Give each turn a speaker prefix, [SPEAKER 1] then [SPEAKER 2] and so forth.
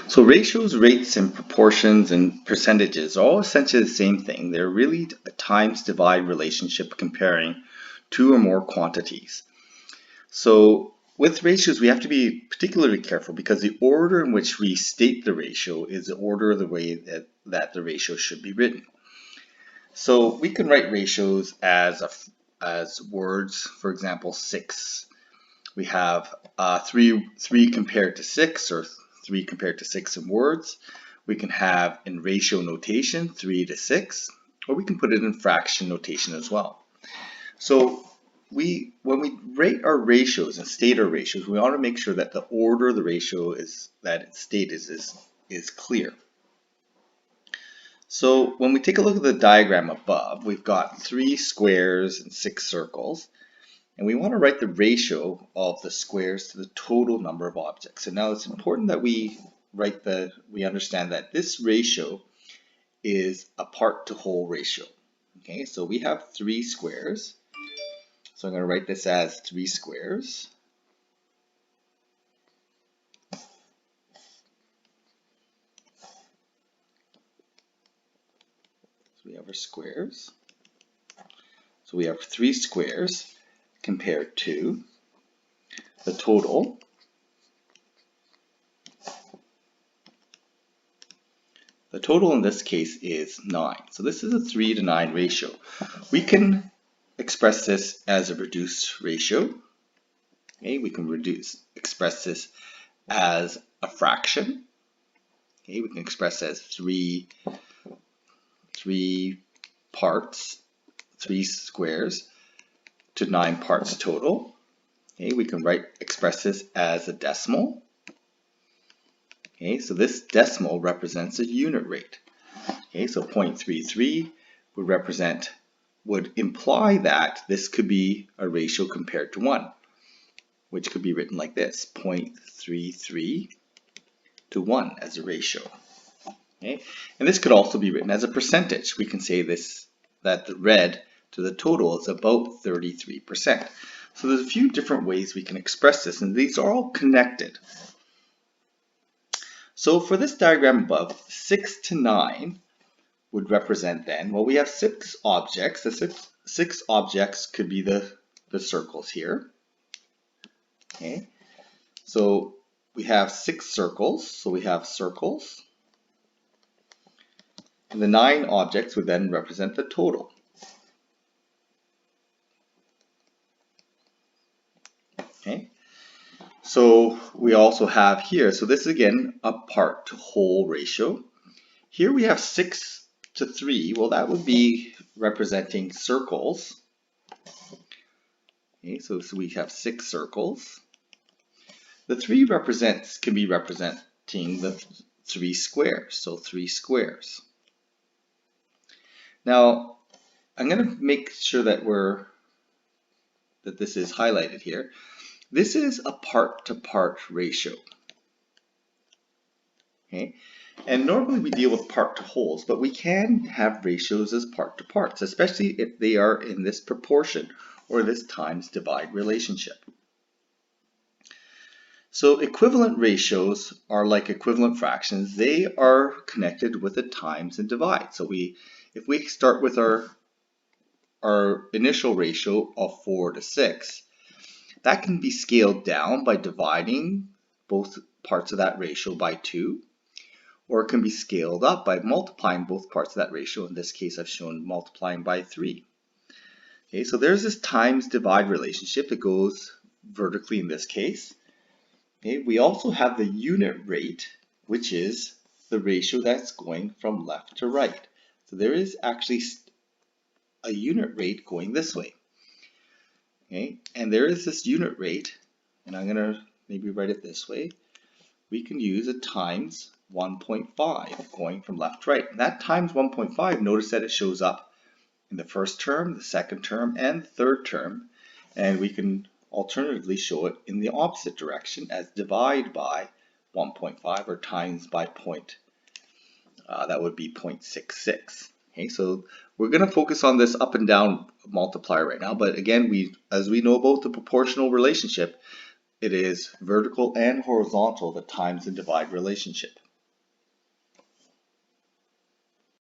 [SPEAKER 1] So ratios, rates, and proportions and percentages are all essentially the same thing. They're really a times divide relationship comparing two or more quantities. So with ratios, we have to be particularly careful because the order in which we state the ratio is the order of the way that the ratio should be written. So we can write ratios as words. For example, 6. We have 3 compared to 6, or 3 compared to 6 in words. We can have in ratio notation 3 to 6, or we can put it in fraction notation as well. So when we rate our ratios and state our ratios, we want to make sure that the order of the ratio that it's stated is clear. So when we take a look at the diagram above, we've got 3 squares and 6 circles. And we want to write the ratio of the squares to the total number of objects. And now it's important that we understand that this ratio is a part to whole ratio. Okay, so we have 3 squares. So I'm going to write this as 3 squares. So we have our squares. So we have 3 squares compared to the total. The total in this case is 9. So this is a 3 to 9 ratio. We can express this as a reduced ratio. Okay, we can express this as a fraction. Okay, we can express as 3 parts, 3 squares to 9 parts total. Okay, we can express this as a decimal. Okay, so this decimal represents a unit rate. Okay, so 0.33 would imply that this could be a ratio compared to 1, which could be written like this: 0.33 to 1 as a ratio. Okay, and this could also be written as a percentage. We can say that the red to the total is about 33%. So there's a few different ways we can express this, and these are all connected. So for this diagram above, 6 to 9 would represent then, well, we have 6 objects. The 6 objects could be the circles here. Okay, so we have 6 circles, so we have circles. And the 9 objects would then represent the total. Okay, so we also have here, so this is again a part to whole ratio. Here we have 6 to 3, well, that would be representing circles. Okay, so we have 6 circles. The 3 can be representing the 3 squares, so 3 squares. Now, I'm going to make sure that this is highlighted here. This is a part-to-part ratio. Okay, and normally we deal with part to wholes, but we can have ratios as part to parts, especially if they are in this proportion or this times divide relationship. So equivalent ratios are like equivalent fractions. They are connected with the times and divide. So if we start with our initial ratio of 4 to 6, that can be scaled down by dividing both parts of that ratio by 2, or it can be scaled up by multiplying both parts of that ratio. In this case, I've shown multiplying by 3. Okay, so there's this times divide relationship that goes vertically in this case. Okay, we also have the unit rate, which is the ratio that's going from left to right. So there is actually a unit rate going this way. Okay, and there is this unit rate, and I'm going to maybe write it this way. We can use a times 1.5 going from left to right. And that times 1.5, notice that it shows up in the first term, the second term, and the third term. And we can alternatively show it in the opposite direction as divide by 1.5 or times by that would be 0.66. Okay, so we're going to focus on this up and down multiplier right now, but again, as we know about the proportional relationship, it is vertical and horizontal, the times and divide relationship.